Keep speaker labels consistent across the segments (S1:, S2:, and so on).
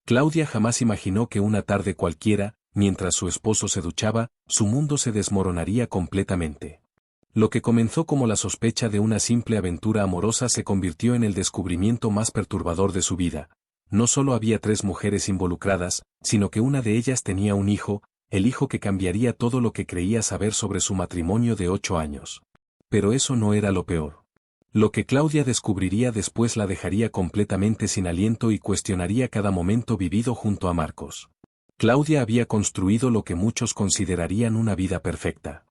S1: Claudia jamás imaginó que una tarde cualquiera, mientras su esposo se duchaba, su mundo se desmoronaría completamente. Lo que comenzó como la sospecha de una simple aventura amorosa se convirtió en el descubrimiento más perturbador de su vida. No solo había 3 mujeres involucradas, sino que una de ellas tenía un hijo, el hijo que cambiaría todo lo que creía saber sobre su matrimonio de 8 años. Pero eso no era lo peor. Lo que Claudia descubriría después la dejaría completamente sin aliento y cuestionaría cada momento vivido junto a Marcos. Claudia había construido lo que muchos considerarían una vida perfecta.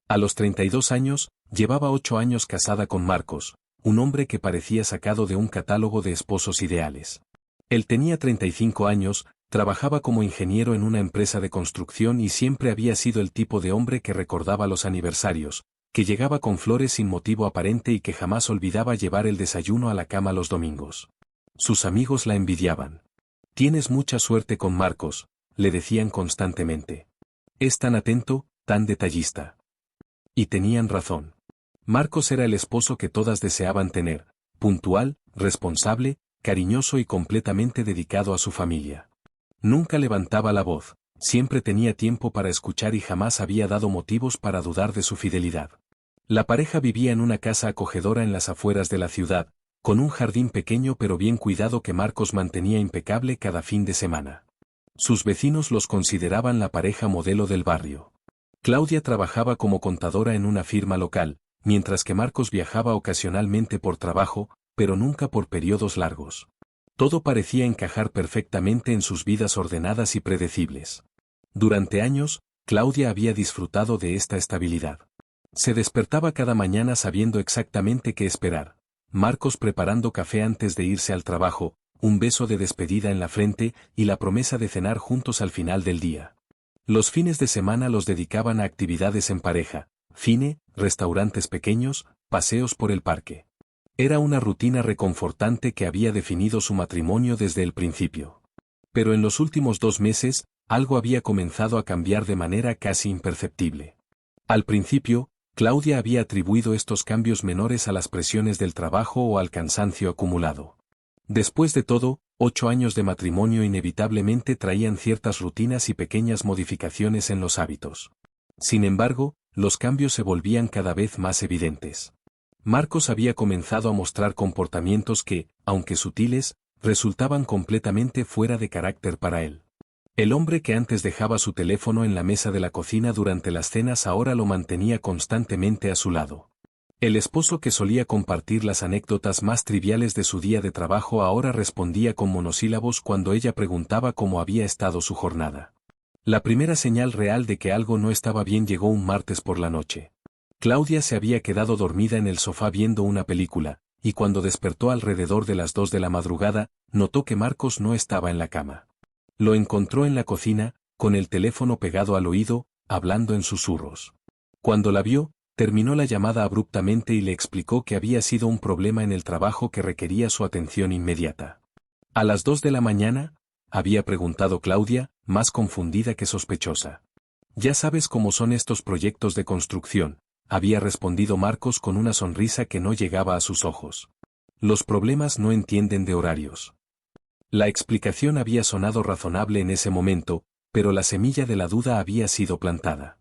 S1: A los 32 años, llevaba 8 años casada con Marcos, un hombre que parecía sacado de un catálogo de esposos ideales. Él tenía 35 años, trabajaba como ingeniero en una empresa de construcción y siempre había sido el tipo de hombre que recordaba los aniversarios, que llegaba con flores sin motivo aparente y que jamás olvidaba llevar el desayuno a la cama los domingos. Sus amigos la envidiaban. «Tienes mucha suerte con Marcos», le decían constantemente. «Es tan atento, tan detallista». Y tenían razón. Marcos era el esposo que todas deseaban tener, puntual, responsable, cariñoso y completamente dedicado a su familia. Nunca levantaba la voz, siempre tenía tiempo para escuchar y jamás había dado motivos para dudar de su fidelidad. La pareja vivía en una casa acogedora en las afueras de la ciudad, con un jardín pequeño pero bien cuidado que Marcos mantenía impecable cada fin de semana. Sus vecinos los consideraban la pareja modelo del barrio. Claudia trabajaba como contadora en una firma local, mientras que Marcos viajaba ocasionalmente por trabajo, pero nunca por periodos largos. Todo parecía encajar perfectamente en sus vidas ordenadas y predecibles. Durante años, Claudia había disfrutado de esta estabilidad. Se despertaba cada mañana sabiendo exactamente qué esperar. Marcos preparando café antes de irse al trabajo, un beso de despedida en la frente y la promesa de cenar juntos al final del día. Los fines de semana los dedicaban a actividades en pareja, cine, restaurantes pequeños, paseos por el parque. Era una rutina reconfortante que había definido su matrimonio desde el principio. Pero en los últimos 2 meses, algo había comenzado a cambiar de manera casi imperceptible. Al principio, Claudia había atribuido estos cambios menores a las presiones del trabajo o al cansancio acumulado. Después de todo, 8 años de matrimonio inevitablemente traían ciertas rutinas y pequeñas modificaciones en los hábitos. Sin embargo, los cambios se volvían cada vez más evidentes. Marcos había comenzado a mostrar comportamientos que, aunque sutiles, resultaban completamente fuera de carácter para él. El hombre que antes dejaba su teléfono en la mesa de la cocina durante las cenas ahora lo mantenía constantemente a su lado. El esposo que solía compartir las anécdotas más triviales de su día de trabajo ahora respondía con monosílabos cuando ella preguntaba cómo había estado su jornada. La primera señal real de que algo no estaba bien llegó un martes por la noche. Claudia se había quedado dormida en el sofá viendo una película, y cuando despertó alrededor de las 2 de la madrugada, notó que Marcos no estaba en la cama. Lo encontró en la cocina, con el teléfono pegado al oído, hablando en susurros. Cuando la vio, terminó la llamada abruptamente y le explicó que había sido un problema en el trabajo que requería su atención inmediata. ¿A las 2 de la mañana? Había preguntado Claudia, más confundida que sospechosa. Ya sabes cómo son estos proyectos de construcción, había respondido Marcos con una sonrisa que no llegaba a sus ojos. Los problemas no entienden de horarios. La explicación había sonado razonable en ese momento, pero la semilla de la duda había sido plantada.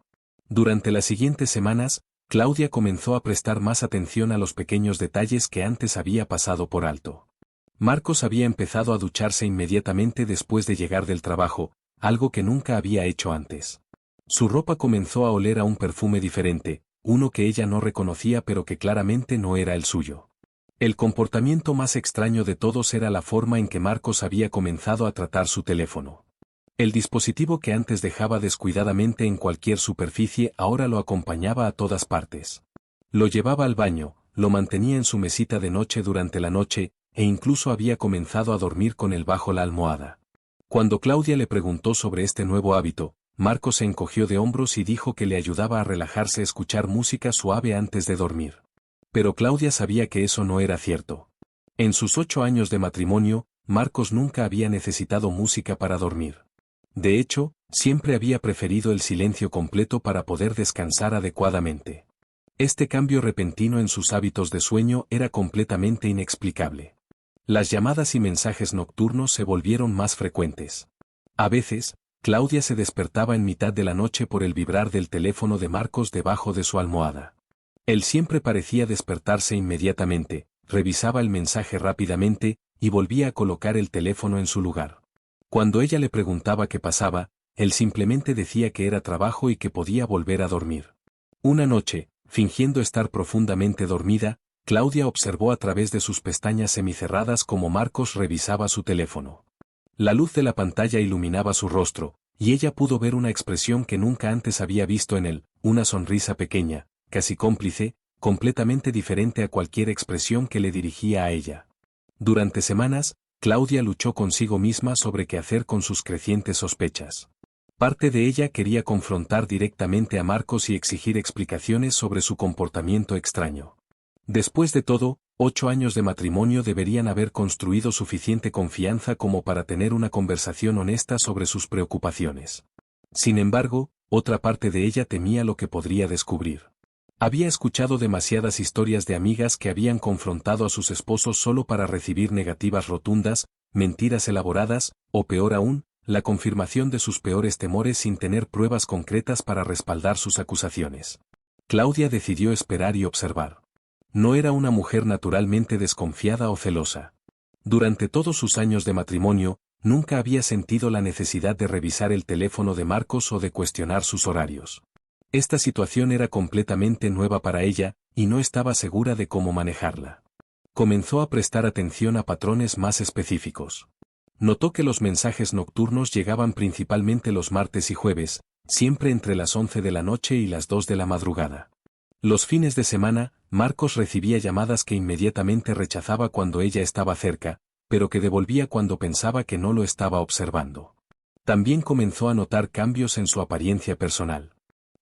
S1: Durante las siguientes semanas, Claudia comenzó a prestar más atención a los pequeños detalles que antes había pasado por alto. Marcos había empezado a ducharse inmediatamente después de llegar del trabajo, algo que nunca había hecho antes. Su ropa comenzó a oler a un perfume diferente, uno que ella no reconocía pero que claramente no era el suyo. El comportamiento más extraño de todos era la forma en que Marcos había comenzado a tratar su teléfono. El dispositivo que antes dejaba descuidadamente en cualquier superficie ahora lo acompañaba a todas partes. Lo llevaba al baño, lo mantenía en su mesita de noche durante la noche, e incluso había comenzado a dormir con él bajo la almohada. Cuando Claudia le preguntó sobre este nuevo hábito, Marcos se encogió de hombros y dijo que le ayudaba a relajarse escuchar música suave antes de dormir. Pero Claudia sabía que eso no era cierto. En sus 8 años de matrimonio, Marcos nunca había necesitado música para dormir. De hecho, siempre había preferido el silencio completo para poder descansar adecuadamente. Este cambio repentino en sus hábitos de sueño era completamente inexplicable. Las llamadas y mensajes nocturnos se volvieron más frecuentes. A veces, Claudia se despertaba en mitad de la noche por el vibrar del teléfono de Marcos debajo de su almohada. Él siempre parecía despertarse inmediatamente, revisaba el mensaje rápidamente, y volvía a colocar el teléfono en su lugar. Cuando ella le preguntaba qué pasaba, él simplemente decía que era trabajo y que podía volver a dormir. Una noche, fingiendo estar profundamente dormida, Claudia observó a través de sus pestañas semicerradas cómo Marcos revisaba su teléfono. La luz de la pantalla iluminaba su rostro, y ella pudo ver una expresión que nunca antes había visto en él, una sonrisa pequeña, casi cómplice, completamente diferente a cualquier expresión que le dirigía a ella. Durante semanas, Claudia luchó consigo misma sobre qué hacer con sus crecientes sospechas. Parte de ella quería confrontar directamente a Marcos y exigir explicaciones sobre su comportamiento extraño. Después de todo, 8 años de matrimonio deberían haber construido suficiente confianza como para tener una conversación honesta sobre sus preocupaciones. Sin embargo, otra parte de ella temía lo que podría descubrir. Había escuchado demasiadas historias de amigas que habían confrontado a sus esposos solo para recibir negativas rotundas, mentiras elaboradas, o peor aún, la confirmación de sus peores temores sin tener pruebas concretas para respaldar sus acusaciones. Claudia decidió esperar y observar. No era una mujer naturalmente desconfiada o celosa. Durante todos sus años de matrimonio, nunca había sentido la necesidad de revisar el teléfono de Marcos o de cuestionar sus horarios. Esta situación era completamente nueva para ella, y no estaba segura de cómo manejarla. Comenzó a prestar atención a patrones más específicos. Notó que los mensajes nocturnos llegaban principalmente los martes y jueves, siempre entre las 11 de la noche y las 2 de la madrugada. Los fines de semana, Marcos recibía llamadas que inmediatamente rechazaba cuando ella estaba cerca, pero que devolvía cuando pensaba que no lo estaba observando. También comenzó a notar cambios en su apariencia personal.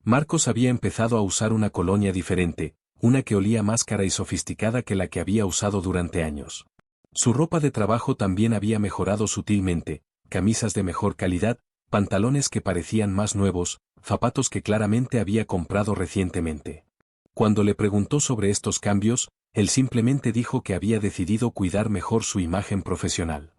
S1: Marcos había empezado a usar una colonia diferente, una que olía más cara y sofisticada que la que había usado durante años. Su ropa de trabajo también había mejorado sutilmente, camisas de mejor calidad, pantalones que parecían más nuevos, zapatos que claramente había comprado recientemente. Cuando le preguntó sobre estos cambios, él simplemente dijo que había decidido cuidar mejor su imagen profesional.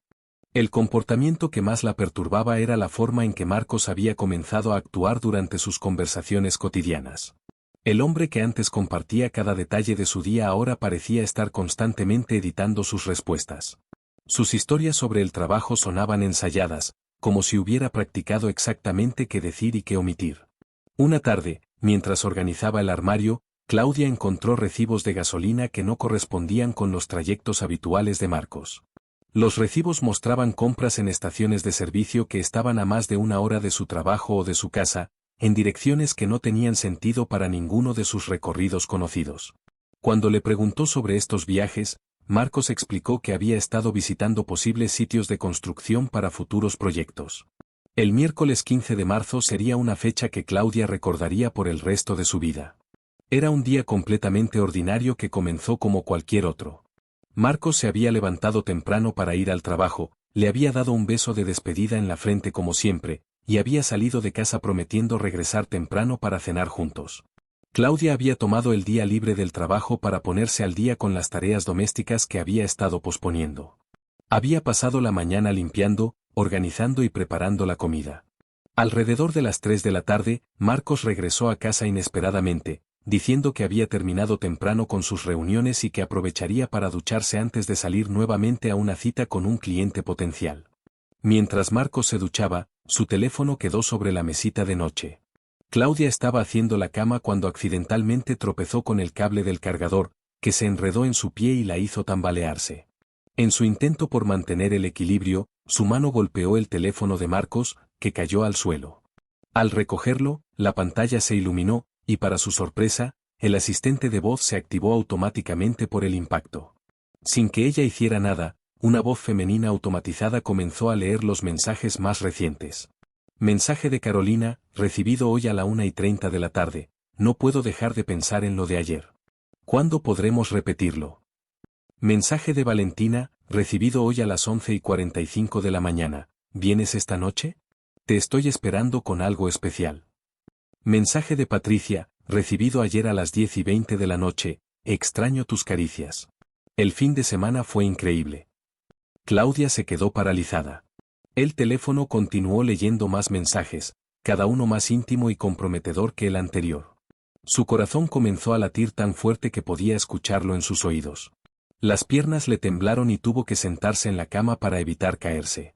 S1: El comportamiento que más la perturbaba era la forma en que Marcos había comenzado a actuar durante sus conversaciones cotidianas. El hombre que antes compartía cada detalle de su día ahora parecía estar constantemente editando sus respuestas. Sus historias sobre el trabajo sonaban ensayadas, como si hubiera practicado exactamente qué decir y qué omitir. Una tarde, mientras organizaba el armario, Claudia encontró recibos de gasolina que no correspondían con los trayectos habituales de Marcos. Los recibos mostraban compras en estaciones de servicio que estaban a más de 1 hora de su trabajo o de su casa, en direcciones que no tenían sentido para ninguno de sus recorridos conocidos. Cuando le preguntó sobre estos viajes, Marcos explicó que había estado visitando posibles sitios de construcción para futuros proyectos. El miércoles 15 de marzo sería una fecha que Claudia recordaría por el resto de su vida. Era un día completamente ordinario que comenzó como cualquier otro. Marcos se había levantado temprano para ir al trabajo, le había dado un beso de despedida en la frente como siempre, y había salido de casa prometiendo regresar temprano para cenar juntos. Claudia había tomado el día libre del trabajo para ponerse al día con las tareas domésticas que había estado posponiendo. Había pasado la mañana limpiando, organizando y preparando la comida. Alrededor de las 3 de la tarde, Marcos regresó a casa inesperadamente, diciendo que había terminado temprano con sus reuniones y que aprovecharía para ducharse antes de salir nuevamente a una cita con un cliente potencial. Mientras Marcos se duchaba, su teléfono quedó sobre la mesita de noche. Claudia estaba haciendo la cama cuando accidentalmente tropezó con el cable del cargador, que se enredó en su pie y la hizo tambalearse. En su intento por mantener el equilibrio, su mano golpeó el teléfono de Marcos, que cayó al suelo. Al recogerlo, la pantalla se iluminó, y para su sorpresa, el asistente de voz se activó automáticamente por el impacto. Sin que ella hiciera nada, una voz femenina automatizada comenzó a leer los mensajes más recientes. Mensaje de Carolina, recibido hoy a la 1:30 de la tarde, no puedo dejar de pensar en lo de ayer. ¿Cuándo podremos repetirlo? Mensaje de Valentina, recibido hoy a las 11:45 de la mañana, ¿vienes esta noche? Te estoy esperando con algo especial. Mensaje de Patricia, recibido ayer a las 10:20 de la noche, extraño tus caricias. El fin de semana fue increíble. Claudia se quedó paralizada. El teléfono continuó leyendo más mensajes, cada uno más íntimo y comprometedor que el anterior. Su corazón comenzó a latir tan fuerte que podía escucharlo en sus oídos. Las piernas le temblaron y tuvo que sentarse en la cama para evitar caerse.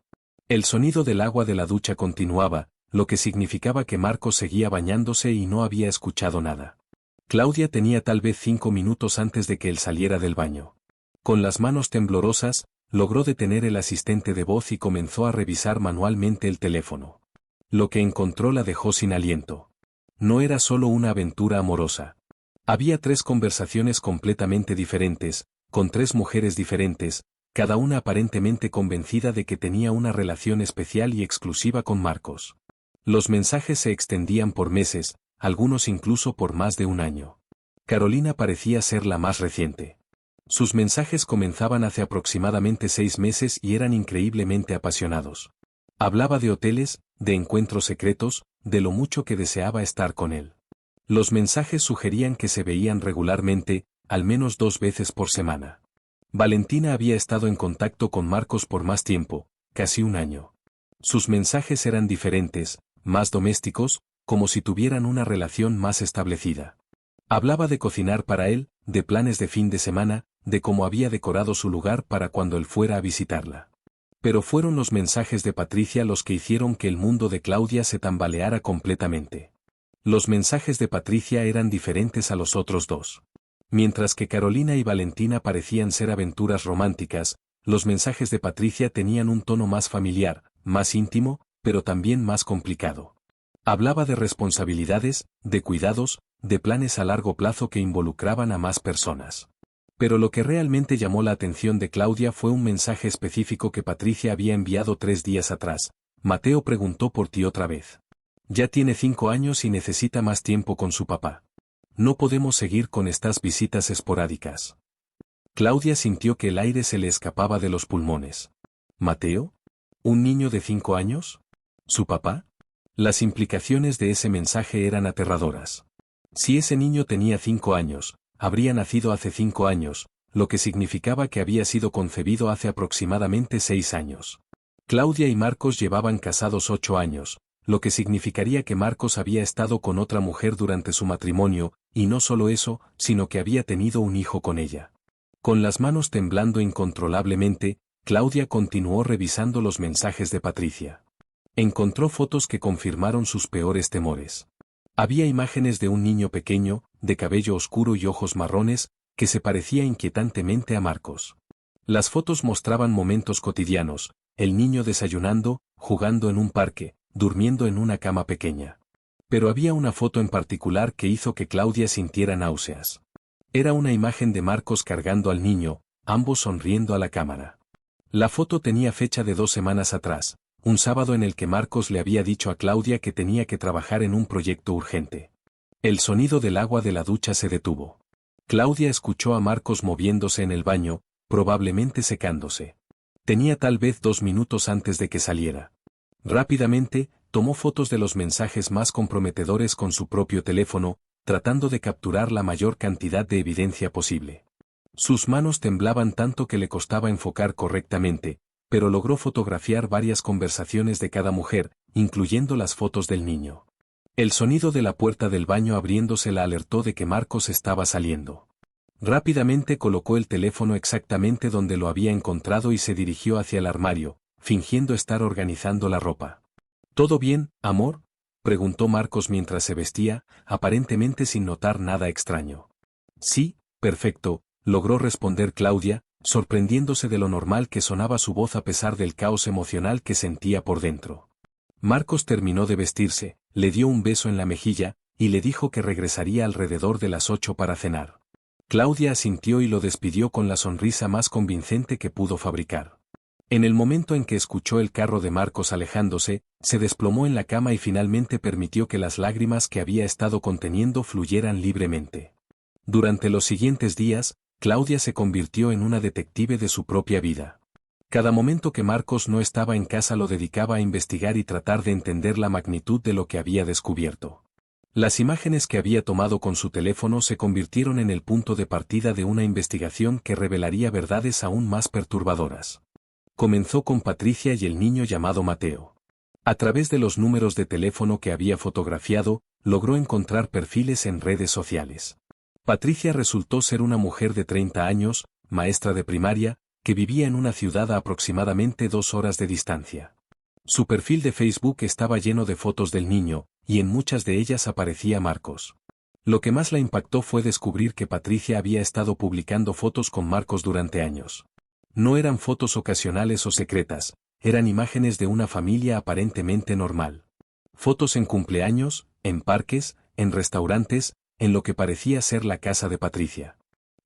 S1: El sonido del agua de la ducha continuaba, lo que significaba que Marcos seguía bañándose y no había escuchado nada. Claudia tenía tal vez 5 minutos antes de que él saliera del baño. Con las manos temblorosas, logró detener el asistente de voz y comenzó a revisar manualmente el teléfono. Lo que encontró la dejó sin aliento. No era solo una aventura amorosa. Había 3 conversaciones completamente diferentes, con 3 mujeres diferentes, cada una aparentemente convencida de que tenía una relación especial y exclusiva con Marcos. Los mensajes se extendían por meses, algunos incluso por más de un año. Carolina parecía ser la más reciente. Sus mensajes comenzaban hace aproximadamente 6 meses y eran increíblemente apasionados. Hablaba de hoteles, de encuentros secretos, de lo mucho que deseaba estar con él. Los mensajes sugerían que se veían regularmente, al menos 2 veces por semana. Valentina había estado en contacto con Marcos por más tiempo, casi un año. Sus mensajes eran diferentes, más domésticos, como si tuvieran una relación más establecida. Hablaba de cocinar para él, de planes de fin de semana, de cómo había decorado su lugar para cuando él fuera a visitarla. Pero fueron los mensajes de Patricia los que hicieron que el mundo de Claudia se tambaleara completamente. Los mensajes de Patricia eran diferentes a los otros 2. Mientras que Carolina y Valentina parecían ser aventuras románticas, los mensajes de Patricia tenían un tono más familiar, más íntimo, pero también más complicado. Hablaba de responsabilidades, de cuidados, de planes a largo plazo que involucraban a más personas. Pero lo que realmente llamó la atención de Claudia fue un mensaje específico que Patricia había enviado 3 días atrás. Mateo preguntó por ti otra vez. Ya tiene 5 años y necesita más tiempo con su papá. No podemos seguir con estas visitas esporádicas. Claudia sintió que el aire se le escapaba de los pulmones. ¿Mateo? ¿Un niño de 5 años? ¿Su papá? Las implicaciones de ese mensaje eran aterradoras. Si ese niño tenía 5 años, habría nacido hace 5 años, lo que significaba que había sido concebido hace aproximadamente 6 años. Claudia y Marcos llevaban casados 8 años, lo que significaría que Marcos había estado con otra mujer durante su matrimonio, y no solo eso, sino que había tenido un hijo con ella. Con las manos temblando incontrolablemente, Claudia continuó revisando los mensajes de Patricia. Encontró fotos que confirmaron sus peores temores. Había imágenes de un niño pequeño, de cabello oscuro y ojos marrones, que se parecía inquietantemente a Marcos. Las fotos mostraban momentos cotidianos, el niño desayunando, jugando en un parque, durmiendo en una cama pequeña. Pero había una foto en particular que hizo que Claudia sintiera náuseas. Era una imagen de Marcos cargando al niño, ambos sonriendo a la cámara. La foto tenía fecha de 2 semanas atrás, un sábado en el que Marcos le había dicho a Claudia que tenía que trabajar en un proyecto urgente. El sonido del agua de la ducha se detuvo. Claudia escuchó a Marcos moviéndose en el baño, probablemente secándose. Tenía tal vez 2 minutos antes de que saliera. Rápidamente, tomó fotos de los mensajes más comprometedores con su propio teléfono, tratando de capturar la mayor cantidad de evidencia posible. Sus manos temblaban tanto que le costaba enfocar correctamente, pero logró fotografiar varias conversaciones de cada mujer, incluyendo las fotos del niño. El sonido de la puerta del baño abriéndose la alertó de que Marcos estaba saliendo. Rápidamente colocó el teléfono exactamente donde lo había encontrado y se dirigió hacia el armario, fingiendo estar organizando la ropa. ¿Todo bien, amor?, preguntó Marcos mientras se vestía, aparentemente sin notar nada extraño. Sí, perfecto, logró responder Claudia, sorprendiéndose de lo normal que sonaba su voz a pesar del caos emocional que sentía por dentro. Marcos terminó de vestirse, le dio un beso en la mejilla, y le dijo que regresaría alrededor de las 8 para cenar. Claudia asintió y lo despidió con la sonrisa más convincente que pudo fabricar. En el momento en que escuchó el carro de Marcos alejándose, se desplomó en la cama y finalmente permitió que las lágrimas que había estado conteniendo fluyeran libremente. Durante los siguientes días, Claudia se convirtió en una detective de su propia vida. Cada momento que Marcos no estaba en casa lo dedicaba a investigar y tratar de entender la magnitud de lo que había descubierto. Las imágenes que había tomado con su teléfono se convirtieron en el punto de partida de una investigación que revelaría verdades aún más perturbadoras. Comenzó con Patricia y el niño llamado Mateo. A través de los números de teléfono que había fotografiado, logró encontrar perfiles en redes sociales. Patricia resultó ser una mujer de 30 años, maestra de primaria, que vivía en una ciudad a aproximadamente 2 horas de distancia. Su perfil de Facebook estaba lleno de fotos del niño, y en muchas de ellas aparecía Marcos. Lo que más la impactó fue descubrir que Patricia había estado publicando fotos con Marcos durante años. No eran fotos ocasionales o secretas, eran imágenes de una familia aparentemente normal. Fotos en cumpleaños, en parques, en restaurantes, en lo que parecía ser la casa de Patricia.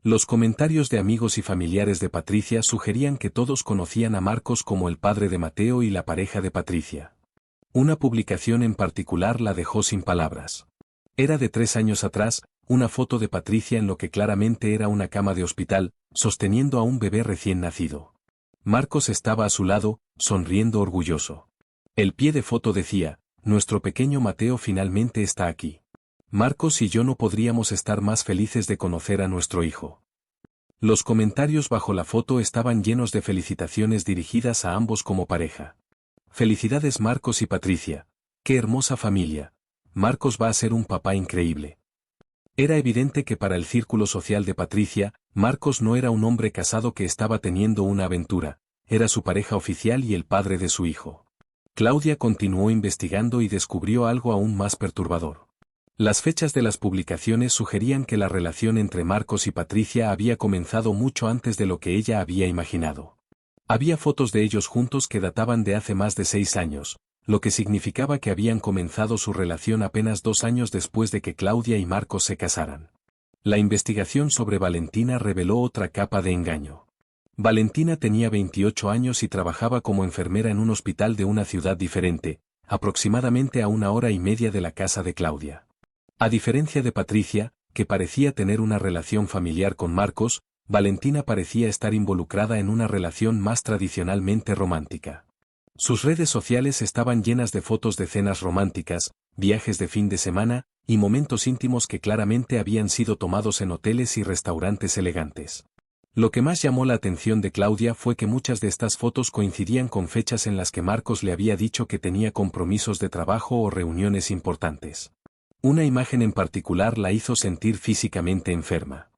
S1: Los comentarios de amigos y familiares de Patricia sugerían que todos conocían a Marcos como el padre de Mateo y la pareja de Patricia. Una publicación en particular la dejó sin palabras. Era de 3 años atrás, una foto de Patricia en lo que claramente era una cama de hospital, sosteniendo a un bebé recién nacido. Marcos estaba a su lado, sonriendo orgulloso. El pie de foto decía, nuestro pequeño Mateo finalmente está aquí. Marcos y yo no podríamos estar más felices de conocer a nuestro hijo. Los comentarios bajo la foto estaban llenos de felicitaciones dirigidas a ambos como pareja. Felicidades Marcos y Patricia. ¡Qué hermosa familia! Marcos va a ser un papá increíble. Era evidente que para el círculo social de Patricia, Marcos no era un hombre casado que estaba teniendo una aventura, era su pareja oficial y el padre de su hijo. Claudia continuó investigando y descubrió algo aún más perturbador. Las fechas de las publicaciones sugerían que la relación entre Marcos y Patricia había comenzado mucho antes de lo que ella había imaginado. Había fotos de ellos juntos que databan de hace más de 6 años, lo que significaba que habían comenzado su relación apenas 2 años después de que Claudia y Marcos se casaran. La investigación sobre Valentina reveló otra capa de engaño. Valentina tenía 28 años y trabajaba como enfermera en un hospital de una ciudad diferente, aproximadamente a 1 hora y media de la casa de Claudia. A diferencia de Patricia, que parecía tener una relación familiar con Marcos, Valentina parecía estar involucrada en una relación más tradicionalmente romántica. Sus redes sociales estaban llenas de fotos de cenas románticas, viajes de fin de semana, y momentos íntimos que claramente habían sido tomados en hoteles y restaurantes elegantes. Lo que más llamó la atención de Claudia fue que muchas de estas fotos coincidían con fechas en las que Marcos le había dicho que tenía compromisos de trabajo o reuniones importantes. Una imagen en particular la hizo sentir físicamente enferma.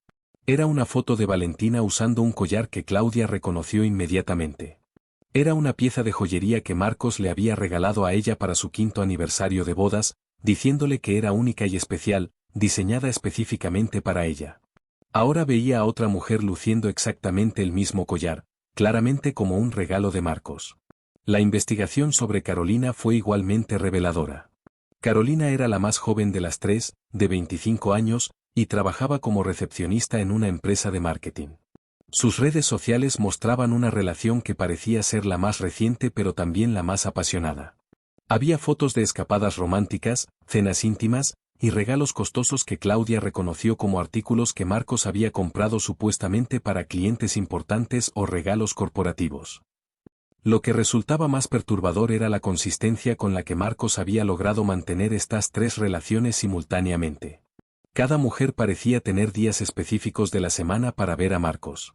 S1: Era una foto de Valentina usando un collar que Claudia reconoció inmediatamente. Era una pieza de joyería que Marcos le había regalado a ella para su 5º aniversario de bodas, diciéndole que era única y especial, diseñada específicamente para ella. Ahora veía a otra mujer luciendo exactamente el mismo collar, claramente como un regalo de Marcos. La investigación sobre Carolina fue igualmente reveladora. Carolina era la más joven de las 3, de 25 años, y trabajaba como recepcionista en una empresa de marketing. Sus redes sociales mostraban una relación que parecía ser la más reciente pero también la más apasionada. Había fotos de escapadas románticas, cenas íntimas, y regalos costosos que Claudia reconoció como artículos que Marcos había comprado supuestamente para clientes importantes o regalos corporativos. Lo que resultaba más perturbador era la consistencia con la que Marcos había logrado mantener estas 3 relaciones simultáneamente. Cada mujer parecía tener días específicos de la semana para ver a Marcos.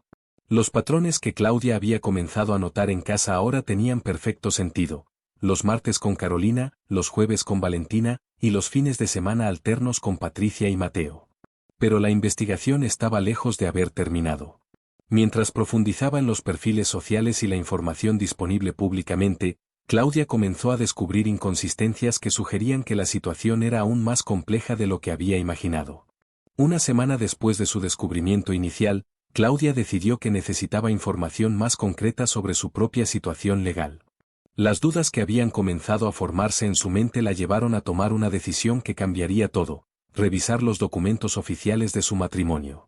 S1: Los patrones que Claudia había comenzado a notar en casa ahora tenían perfecto sentido. Los martes con Carolina, los jueves con Valentina, y los fines de semana alternos con Patricia y Mateo. Pero la investigación estaba lejos de haber terminado. Mientras profundizaba en los perfiles sociales y la información disponible públicamente, Claudia comenzó a descubrir inconsistencias que sugerían que la situación era aún más compleja de lo que había imaginado. Una semana después de su descubrimiento inicial, Claudia decidió que necesitaba información más concreta sobre su propia situación legal. Las dudas que habían comenzado a formarse en su mente la llevaron a tomar una decisión que cambiaría todo: revisar los documentos oficiales de su matrimonio.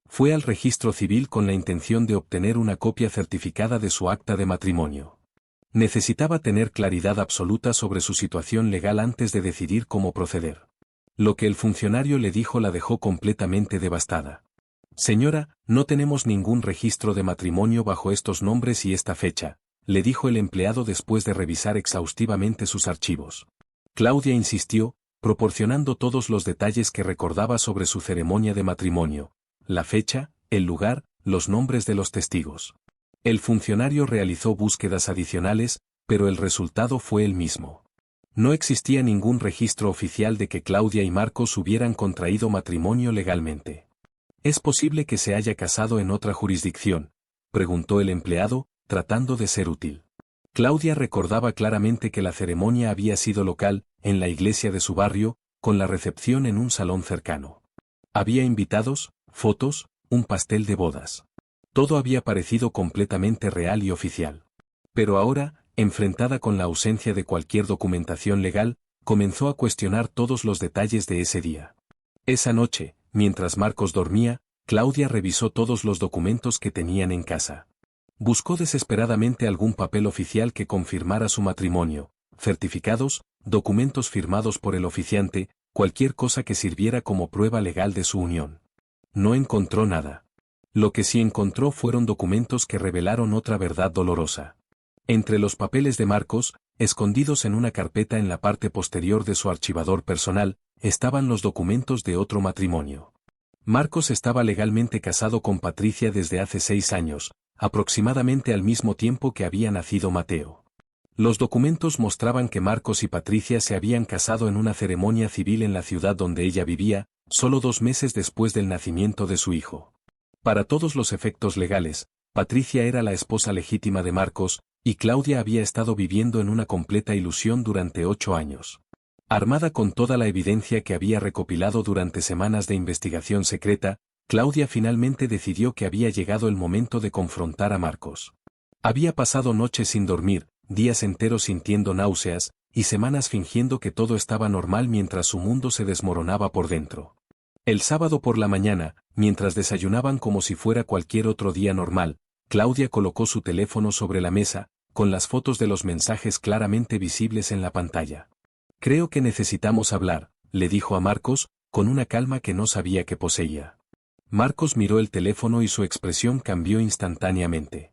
S1: Fue al registro civil con la intención de obtener una copia certificada de su acta de matrimonio. Necesitaba tener claridad absoluta sobre su situación legal antes de decidir cómo proceder. Lo que el funcionario le dijo la dejó completamente devastada. Señora, no tenemos ningún registro de matrimonio bajo estos nombres y esta fecha, le dijo el empleado después de revisar exhaustivamente sus archivos. Claudia insistió, proporcionando todos los detalles que recordaba sobre su ceremonia de matrimonio: la fecha, el lugar, los nombres de los testigos. El funcionario realizó búsquedas adicionales, pero el resultado fue el mismo. No existía ningún registro oficial de que Claudia y Marcos hubieran contraído matrimonio legalmente. ¿Es posible que se haya casado en otra jurisdicción?, preguntó el empleado, tratando de ser útil. Claudia recordaba claramente que la ceremonia había sido local, en la iglesia de su barrio, con la recepción en un salón cercano. Había invitados, fotos, un pastel de bodas. Todo había parecido completamente real y oficial. Pero ahora, enfrentada con la ausencia de cualquier documentación legal, comenzó a cuestionar todos los detalles de ese día. Esa noche, mientras Marcos dormía, Claudia revisó todos los documentos que tenían en casa. Buscó desesperadamente algún papel oficial que confirmara su matrimonio, certificados, documentos firmados por el oficiante, cualquier cosa que sirviera como prueba legal de su unión. No encontró nada. Lo que sí encontró fueron documentos que revelaron otra verdad dolorosa. Entre los papeles de Marcos, escondidos en una carpeta en la parte posterior de su archivador personal, estaban los documentos de otro matrimonio. Marcos estaba legalmente casado con Patricia desde hace 6 años, aproximadamente al mismo tiempo que había nacido Mateo. Los documentos mostraban que Marcos y Patricia se habían casado en una ceremonia civil en la ciudad donde ella vivía, solo 2 meses después del nacimiento de su hijo. Para todos los efectos legales, Patricia era la esposa legítima de Marcos, y Claudia había estado viviendo en una completa ilusión durante 8 años. Armada con toda la evidencia que había recopilado durante semanas de investigación secreta, Claudia finalmente decidió que había llegado el momento de confrontar a Marcos. Había pasado noches sin dormir, días enteros sintiendo náuseas, y semanas fingiendo que todo estaba normal mientras su mundo se desmoronaba por dentro. El sábado por la mañana, mientras desayunaban como si fuera cualquier otro día normal, Claudia colocó su teléfono sobre la mesa, con las fotos de los mensajes claramente visibles en la pantalla. «Creo que necesitamos hablar», le dijo a Marcos, con una calma que no sabía que poseía. Marcos miró el teléfono y su expresión cambió instantáneamente.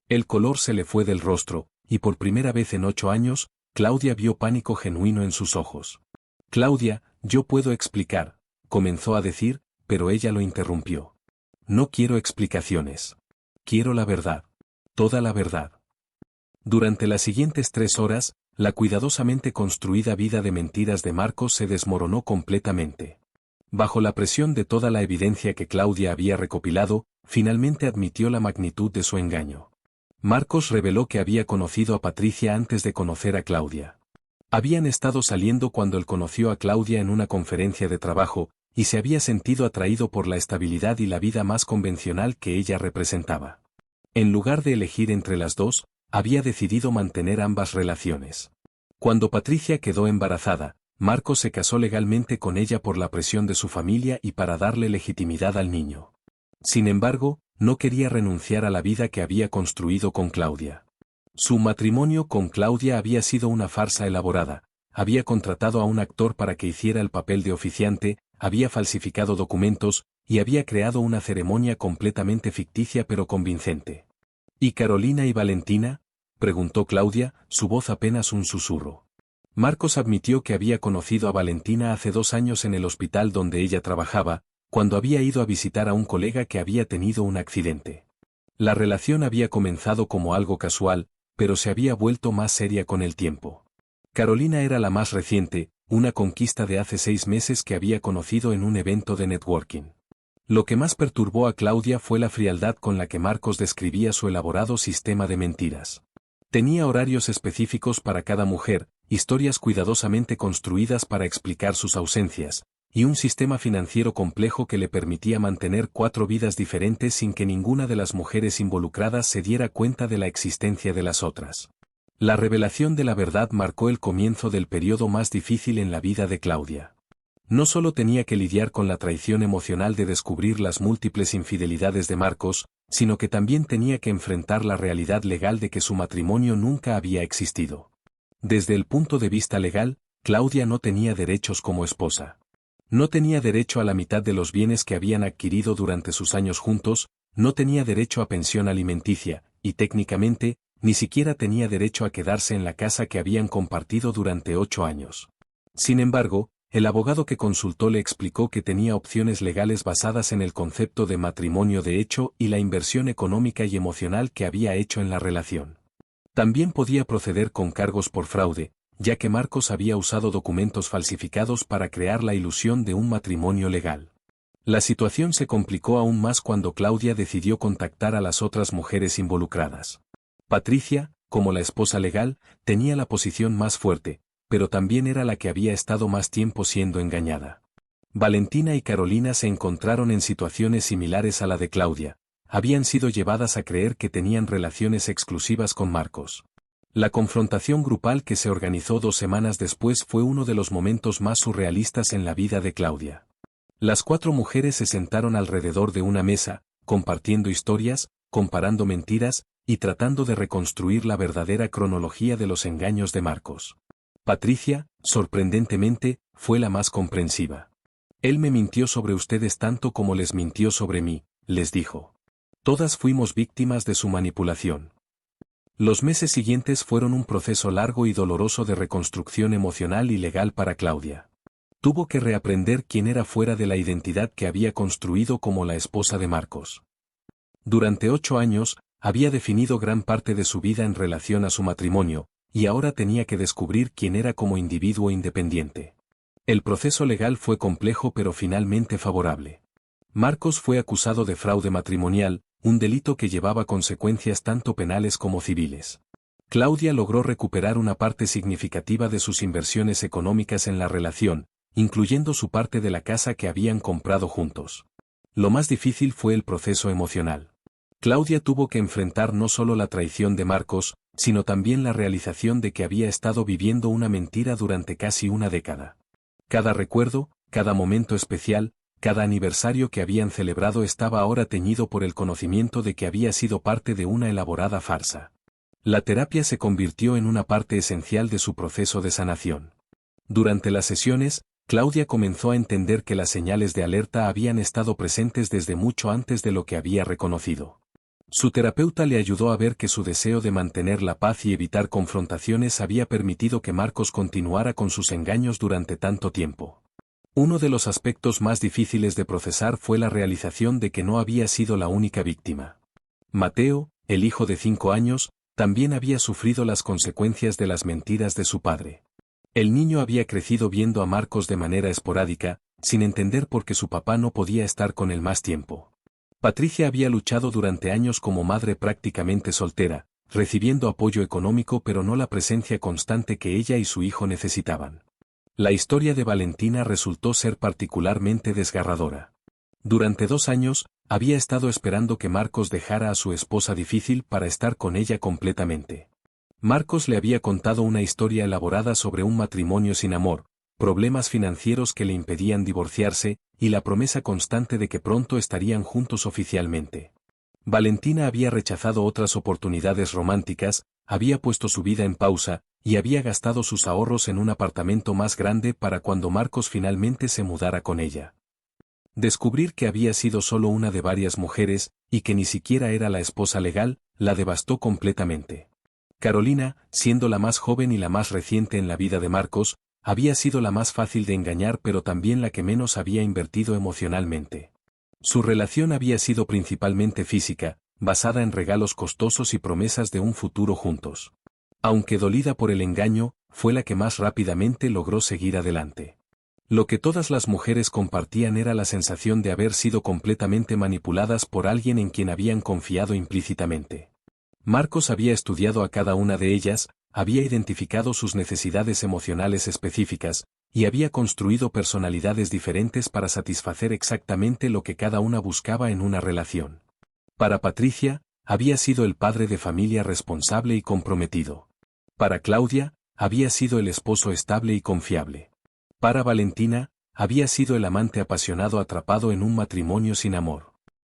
S1: El color se le fue del rostro, y por primera vez en 8 años, Claudia vio pánico genuino en sus ojos. «Claudia, yo puedo explicar», comenzó a decir, pero ella lo interrumpió. «No quiero explicaciones. Quiero la verdad. Toda la verdad». Durante las siguientes 3 horas, la cuidadosamente construida vida de mentiras de Marcos se desmoronó completamente. Bajo la presión de toda la evidencia que Claudia había recopilado, finalmente admitió la magnitud de su engaño. Marcos reveló que había conocido a Patricia antes de conocer a Claudia. Habían estado saliendo cuando él conoció a Claudia en una conferencia de trabajo, y se había sentido atraído por la estabilidad y la vida más convencional que ella representaba. En lugar de elegir entre las dos, había decidido mantener ambas relaciones. Cuando Patricia quedó embarazada, Marcos se casó legalmente con ella por la presión de su familia y para darle legitimidad al niño. Sin embargo, no quería renunciar a la vida que había construido con Claudia. Su matrimonio con Claudia había sido una farsa elaborada, había contratado a un actor para que hiciera el papel de oficiante, había falsificado documentos, y había creado una ceremonia completamente ficticia pero convincente. ¿Y Carolina y Valentina?, preguntó Claudia, su voz apenas un susurro. Marcos admitió que había conocido a Valentina hace 2 años en el hospital donde ella trabajaba, cuando había ido a visitar a un colega que había tenido un accidente. La relación había comenzado como algo casual, pero se había vuelto más seria con el tiempo. Carolina era la más reciente, una conquista de hace 6 meses que había conocido en un evento de networking. Lo que más perturbó a Claudia fue la frialdad con la que Marcos describía su elaborado sistema de mentiras. Tenía horarios específicos para cada mujer, historias cuidadosamente construidas para explicar sus ausencias, y un sistema financiero complejo que le permitía mantener 4 vidas diferentes sin que ninguna de las mujeres involucradas se diera cuenta de la existencia de las otras. La revelación de la verdad marcó el comienzo del periodo más difícil en la vida de Claudia. No solo tenía que lidiar con la traición emocional de descubrir las múltiples infidelidades de Marcos, sino que también tenía que enfrentar la realidad legal de que su matrimonio nunca había existido. Desde el punto de vista legal, Claudia no tenía derechos como esposa. No tenía derecho a la mitad de los bienes que habían adquirido durante sus años juntos, no tenía derecho a pensión alimenticia, y técnicamente, ni siquiera tenía derecho a quedarse en la casa que habían compartido durante 8 años. Sin embargo, El abogado que consultó le explicó que tenía opciones legales basadas en el concepto de matrimonio de hecho y la inversión económica y emocional que había hecho en la relación. También podía proceder con cargos por fraude, ya que Marcos había usado documentos falsificados para crear la ilusión de un matrimonio legal. La situación se complicó aún más cuando Claudia decidió contactar a las otras mujeres involucradas. Patricia, como la esposa legal, tenía la posición más fuerte, pero también era la que había estado más tiempo siendo engañada. Valentina y Carolina se encontraron en situaciones similares a la de Claudia. Habían sido llevadas a creer que tenían relaciones exclusivas con Marcos. La confrontación grupal que se organizó 2 semanas después fue uno de los momentos más surrealistas en la vida de Claudia. Las 4 mujeres se sentaron alrededor de una mesa, compartiendo historias, comparando mentiras, y tratando de reconstruir la verdadera cronología de los engaños de Marcos. Patricia, sorprendentemente, fue la más comprensiva. Él me mintió sobre ustedes tanto como les mintió sobre mí, les dijo. Todas fuimos víctimas de su manipulación. Los meses siguientes fueron un proceso largo y doloroso de reconstrucción emocional y legal para Claudia. Tuvo que reaprender quién era fuera de la identidad que había construido como la esposa de Marcos. Durante 8 años, había definido gran parte de su vida en relación a su matrimonio, y ahora tenía que descubrir quién era como individuo independiente. El proceso legal fue complejo pero finalmente favorable. Marcos fue acusado de fraude matrimonial, un delito que llevaba consecuencias tanto penales como civiles. Claudia logró recuperar una parte significativa de sus inversiones económicas en la relación, incluyendo su parte de la casa que habían comprado juntos. Lo más difícil fue el proceso emocional. Claudia tuvo que enfrentar no solo la traición de Marcos, sino también la realización de que había estado viviendo una mentira durante casi una década. Cada recuerdo, cada momento especial, cada aniversario que habían celebrado estaba ahora teñido por el conocimiento de que había sido parte de una elaborada farsa. La terapia se convirtió en una parte esencial de su proceso de sanación. Durante las sesiones, Claudia comenzó a entender que las señales de alerta habían estado presentes desde mucho antes de lo que había reconocido. Su terapeuta le ayudó a ver que su deseo de mantener la paz y evitar confrontaciones había permitido que Marcos continuara con sus engaños durante tanto tiempo. Uno de los aspectos más difíciles de procesar fue la realización de que no había sido la única víctima. Mateo, el hijo de 5 años, también había sufrido las consecuencias de las mentiras de su padre. El niño había crecido viendo a Marcos de manera esporádica, sin entender por qué su papá no podía estar con él más tiempo. Patricia había luchado durante años como madre prácticamente soltera, recibiendo apoyo económico pero no la presencia constante que ella y su hijo necesitaban. La historia de Valentina resultó ser particularmente desgarradora. Durante 2 años, había estado esperando que Marcos dejara a su esposa difícil para estar con ella completamente. Marcos le había contado una historia elaborada sobre un matrimonio sin amor, problemas financieros que le impedían divorciarse, y la promesa constante de que pronto estarían juntos oficialmente. Valentina había rechazado otras oportunidades románticas, había puesto su vida en pausa, y había gastado sus ahorros en un apartamento más grande para cuando Marcos finalmente se mudara con ella. Descubrir que había sido solo una de varias mujeres, y que ni siquiera era la esposa legal, la devastó completamente. Carolina, siendo la más joven y la más reciente en la vida de Marcos, había sido la más fácil de engañar pero también la que menos había invertido emocionalmente. Su relación había sido principalmente física, basada en regalos costosos y promesas de un futuro juntos. Aunque dolida por el engaño, fue la que más rápidamente logró seguir adelante. Lo que todas las mujeres compartían era la sensación de haber sido completamente manipuladas por alguien en quien habían confiado implícitamente. Marcos había estudiado a cada una de ellas, había identificado sus necesidades emocionales específicas, y había construido personalidades diferentes para satisfacer exactamente lo que cada una buscaba en una relación. Para Patricia, había sido el padre de familia responsable y comprometido. Para Claudia, había sido el esposo estable y confiable. Para Valentina, había sido el amante apasionado atrapado en un matrimonio sin amor.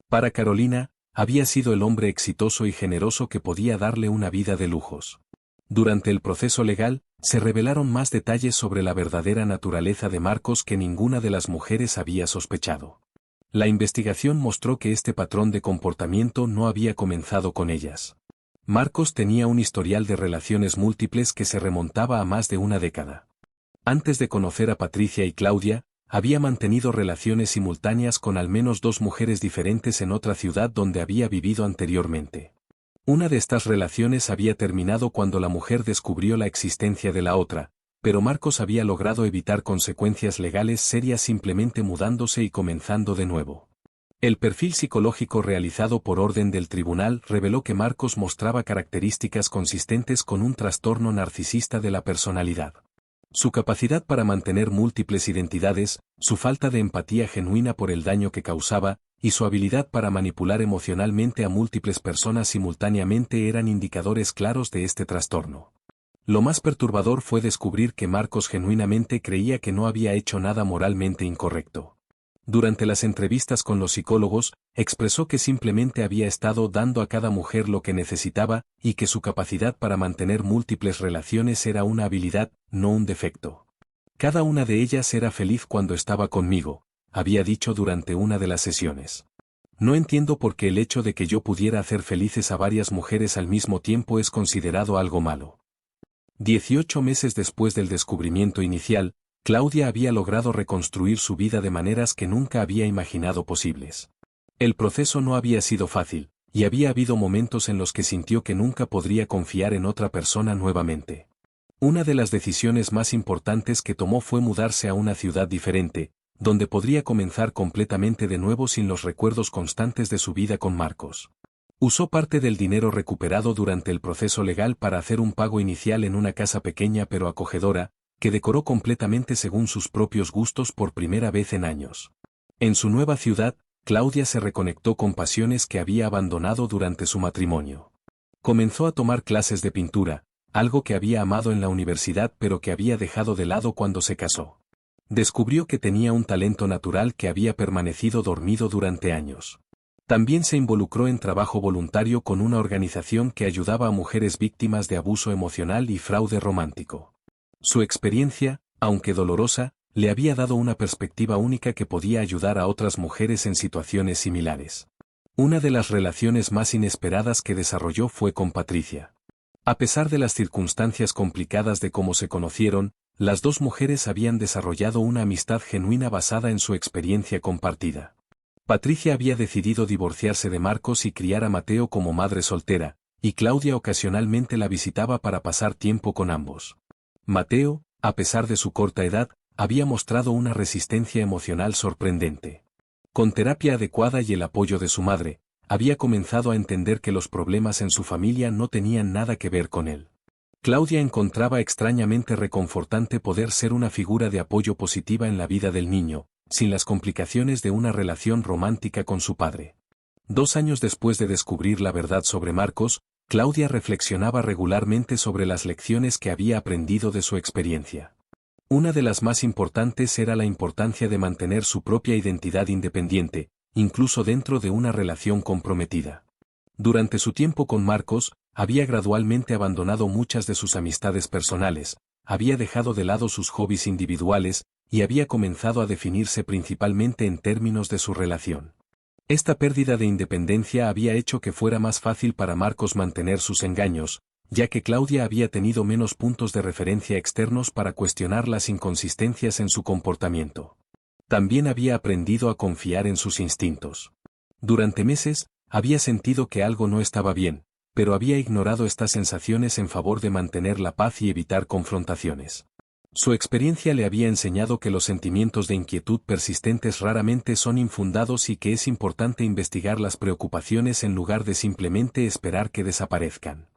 S1: Para Carolina, había sido el hombre exitoso y generoso que podía darle una vida de lujos. Durante el proceso legal, se revelaron más detalles sobre la verdadera naturaleza de Marcos que ninguna de las mujeres había sospechado. La investigación mostró que este patrón de comportamiento no había comenzado con ellas. Marcos tenía un historial de relaciones múltiples que se remontaba a más de una década. Antes de conocer a Patricia y Claudia, había mantenido relaciones simultáneas con al menos 2 mujeres diferentes en otra ciudad donde había vivido anteriormente. Una de estas relaciones había terminado cuando la mujer descubrió la existencia de la otra, pero Marcos había logrado evitar consecuencias legales serias simplemente mudándose y comenzando de nuevo. El perfil psicológico realizado por orden del tribunal reveló que Marcos mostraba características consistentes con un trastorno narcisista de la personalidad. Su capacidad para mantener múltiples identidades, su falta de empatía genuina por el daño que causaba, y su habilidad para manipular emocionalmente a múltiples personas simultáneamente eran indicadores claros de este trastorno. Lo más perturbador fue descubrir que Marcos genuinamente creía que no había hecho nada moralmente incorrecto. Durante las entrevistas con los psicólogos, expresó que simplemente había estado dando a cada mujer lo que necesitaba y que su capacidad para mantener múltiples relaciones era una habilidad, no un defecto. Cada una de ellas era feliz cuando estaba conmigo, había dicho durante una de las sesiones. No entiendo por qué el hecho de que yo pudiera hacer felices a varias mujeres al mismo tiempo es considerado algo malo. 18 meses después del descubrimiento inicial, Claudia había logrado reconstruir su vida de maneras que nunca había imaginado posibles. El proceso no había sido fácil, y había habido momentos en los que sintió que nunca podría confiar en otra persona nuevamente. Una de las decisiones más importantes que tomó fue mudarse a una ciudad diferente, donde podría comenzar completamente de nuevo sin los recuerdos constantes de su vida con Marcos. Usó parte del dinero recuperado durante el proceso legal para hacer un pago inicial en una casa pequeña pero acogedora, que decoró completamente según sus propios gustos por primera vez en años. En su nueva ciudad, Claudia se reconectó con pasiones que había abandonado durante su matrimonio. Comenzó a tomar clases de pintura, algo que había amado en la universidad pero que había dejado de lado cuando se casó. Descubrió que tenía un talento natural que había permanecido dormido durante años. También se involucró en trabajo voluntario con una organización que ayudaba a mujeres víctimas de abuso emocional y fraude romántico. Su experiencia, aunque dolorosa, le había dado una perspectiva única que podía ayudar a otras mujeres en situaciones similares. Una de las relaciones más inesperadas que desarrolló fue con Patricia. A pesar de las circunstancias complicadas de cómo se conocieron, las 2 mujeres habían desarrollado una amistad genuina basada en su experiencia compartida. Patricia había decidido divorciarse de Marcos y criar a Mateo como madre soltera, y Claudia ocasionalmente la visitaba para pasar tiempo con ambos. Mateo, a pesar de su corta edad, había mostrado una resistencia emocional sorprendente. Con terapia adecuada y el apoyo de su madre, había comenzado a entender que los problemas en su familia no tenían nada que ver con él. Claudia encontraba extrañamente reconfortante poder ser una figura de apoyo positiva en la vida del niño, sin las complicaciones de una relación romántica con su padre. 2 años después de descubrir la verdad sobre Marcos, Claudia reflexionaba regularmente sobre las lecciones que había aprendido de su experiencia. Una de las más importantes era la importancia de mantener su propia identidad independiente, incluso dentro de una relación comprometida. Durante su tiempo con Marcos, había gradualmente abandonado muchas de sus amistades personales, había dejado de lado sus hobbies individuales, y había comenzado a definirse principalmente en términos de su relación. Esta pérdida de independencia había hecho que fuera más fácil para Marcos mantener sus engaños, ya que Claudia había tenido menos puntos de referencia externos para cuestionar las inconsistencias en su comportamiento. También había aprendido a confiar en sus instintos. Durante meses, había sentido que algo no estaba bien, pero había ignorado estas sensaciones en favor de mantener la paz y evitar confrontaciones. Su experiencia le había enseñado que los sentimientos de inquietud persistentes raramente son infundados y que es importante investigar las preocupaciones en lugar de simplemente esperar que desaparezcan.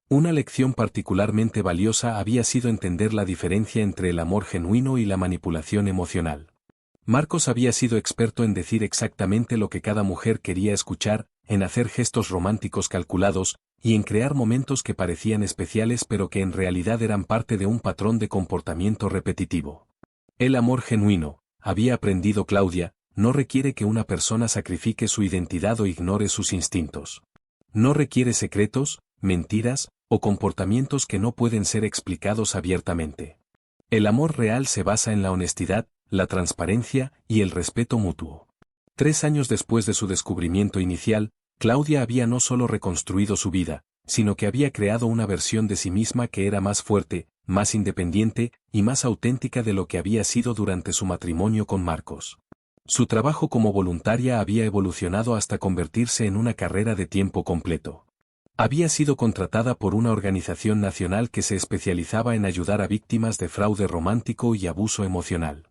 S1: Una lección particularmente valiosa había sido entender la diferencia entre el amor genuino y la manipulación emocional. Marcos había sido experto en decir exactamente lo que cada mujer quería escuchar, en hacer gestos románticos calculados, y en crear momentos que parecían especiales pero que en realidad eran parte de un patrón de comportamiento repetitivo. El amor genuino, había aprendido Claudia, no requiere que una persona sacrifique su identidad o ignore sus instintos. No requiere secretos, mentiras, o comportamientos que no pueden ser explicados abiertamente. El amor real se basa en la honestidad, la transparencia y el respeto mutuo. 3 años después de su descubrimiento inicial, Claudia había no solo reconstruido su vida, sino que había creado una versión de sí misma que era más fuerte, más independiente y más auténtica de lo que había sido durante su matrimonio con Marcos. Su trabajo como voluntaria había evolucionado hasta convertirse en una carrera de tiempo completo. Había sido contratada por una organización nacional que se especializaba en ayudar a víctimas de fraude romántico y abuso emocional.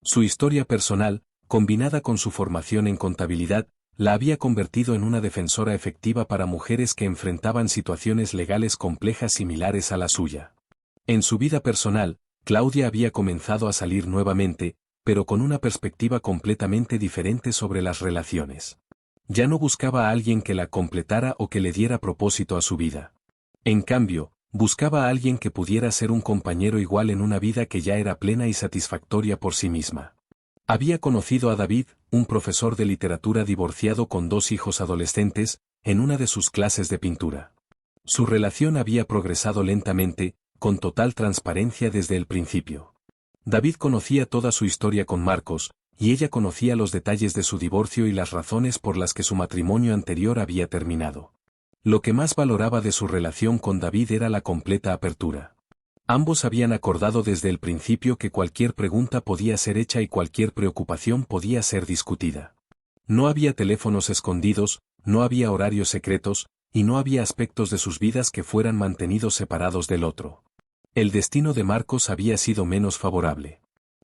S1: Su historia personal, combinada con su formación en contabilidad, la había convertido en una defensora efectiva para mujeres que enfrentaban situaciones legales complejas similares a la suya. En su vida personal, Claudia había comenzado a salir nuevamente, pero con una perspectiva completamente diferente sobre las relaciones. Ya no buscaba a alguien que la completara o que le diera propósito a su vida. En cambio, buscaba a alguien que pudiera ser un compañero igual en una vida que ya era plena y satisfactoria por sí misma. Había conocido a David, un profesor de literatura divorciado con 2 hijos adolescentes, en una de sus clases de pintura. Su relación había progresado lentamente, con total transparencia desde el principio. David conocía toda su historia con Marcos, y ella conocía los detalles de su divorcio y las razones por las que su matrimonio anterior había terminado. Lo que más valoraba de su relación con David era la completa apertura. Ambos habían acordado desde el principio que cualquier pregunta podía ser hecha y cualquier preocupación podía ser discutida. No había teléfonos escondidos, no había horarios secretos, y no había aspectos de sus vidas que fueran mantenidos separados del otro. El destino de Marcos había sido menos favorable.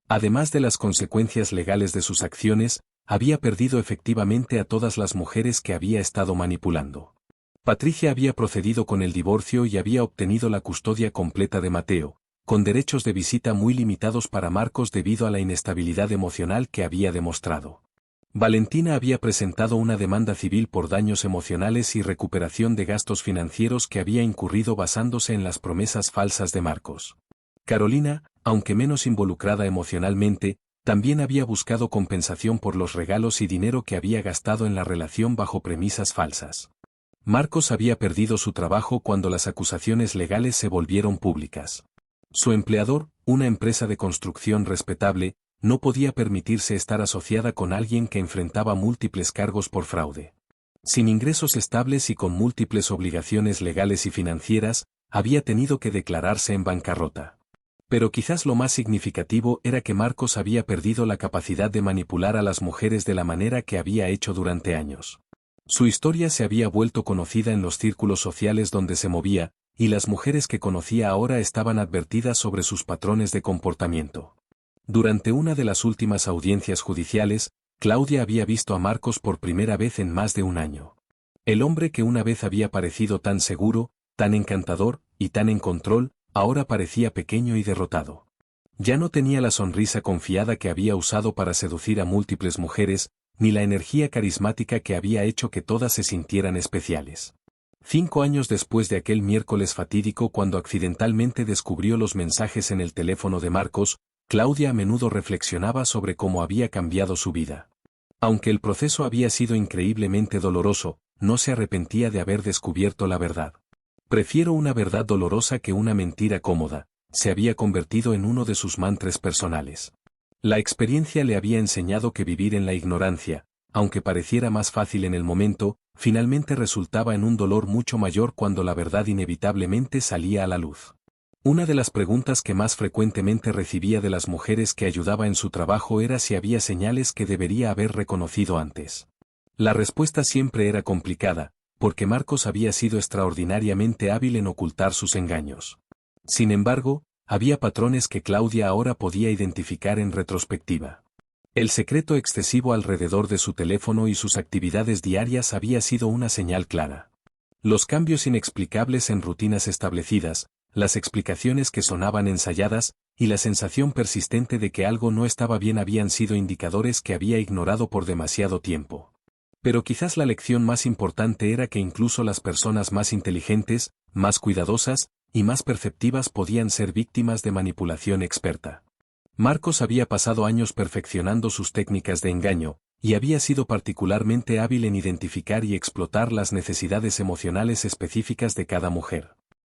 S1: Además de las consecuencias legales de sus acciones, había perdido efectivamente a todas las mujeres que había estado manipulando. Patricia había procedido con el divorcio y había obtenido la custodia completa de Mateo, con derechos de visita muy limitados para Marcos debido a la inestabilidad emocional que había demostrado. Valentina había presentado una demanda civil por daños emocionales y recuperación de gastos financieros que había incurrido basándose en las promesas falsas de Marcos. Carolina, aunque menos involucrada emocionalmente, también había buscado compensación por los regalos y dinero que había gastado en la relación bajo premisas falsas. Marcos había perdido su trabajo cuando las acusaciones legales se volvieron públicas. Su empleador, una empresa de construcción respetable, no podía permitirse estar asociada con alguien que enfrentaba múltiples cargos por fraude. Sin ingresos estables y con múltiples obligaciones legales y financieras, había tenido que declararse en bancarrota. Pero quizás lo más significativo era que Marcos había perdido la capacidad de manipular a las mujeres de la manera que había hecho durante años. Su historia se había vuelto conocida en los círculos sociales donde se movía, y las mujeres que conocía ahora estaban advertidas sobre sus patrones de comportamiento. Durante una de las últimas audiencias judiciales, Claudia había visto a Marcos por primera vez en más de un año. El hombre que una vez había parecido tan seguro, tan encantador, y tan en control, ahora parecía pequeño y derrotado. Ya no tenía la sonrisa confiada que había usado para seducir a múltiples mujeres, ni la energía carismática que había hecho que todas se sintieran especiales. 5 años después de aquel miércoles fatídico cuando accidentalmente descubrió los mensajes en el teléfono de Marcos, Claudia a menudo reflexionaba sobre cómo había cambiado su vida. Aunque el proceso había sido increíblemente doloroso, no se arrepentía de haber descubierto la verdad. Prefiero una verdad dolorosa que una mentira cómoda, se había convertido en uno de sus mantras personales. La experiencia le había enseñado que vivir en la ignorancia, aunque pareciera más fácil en el momento, finalmente resultaba en un dolor mucho mayor cuando la verdad inevitablemente salía a la luz. Una de las preguntas que más frecuentemente recibía de las mujeres que ayudaba en su trabajo era si había señales que debería haber reconocido antes. La respuesta siempre era complicada, porque Marcos había sido extraordinariamente hábil en ocultar sus engaños. Sin embargo, había patrones que Claudia ahora podía identificar en retrospectiva. El secreto excesivo alrededor de su teléfono y sus actividades diarias había sido una señal clara. Los cambios inexplicables en rutinas establecidas, las explicaciones que sonaban ensayadas, y la sensación persistente de que algo no estaba bien habían sido indicadores que había ignorado por demasiado tiempo. Pero quizás la lección más importante era que incluso las personas más inteligentes, más cuidadosas, y más perceptivas podían ser víctimas de manipulación experta. Marcos había pasado años perfeccionando sus técnicas de engaño, y había sido particularmente hábil en identificar y explotar las necesidades emocionales específicas de cada mujer.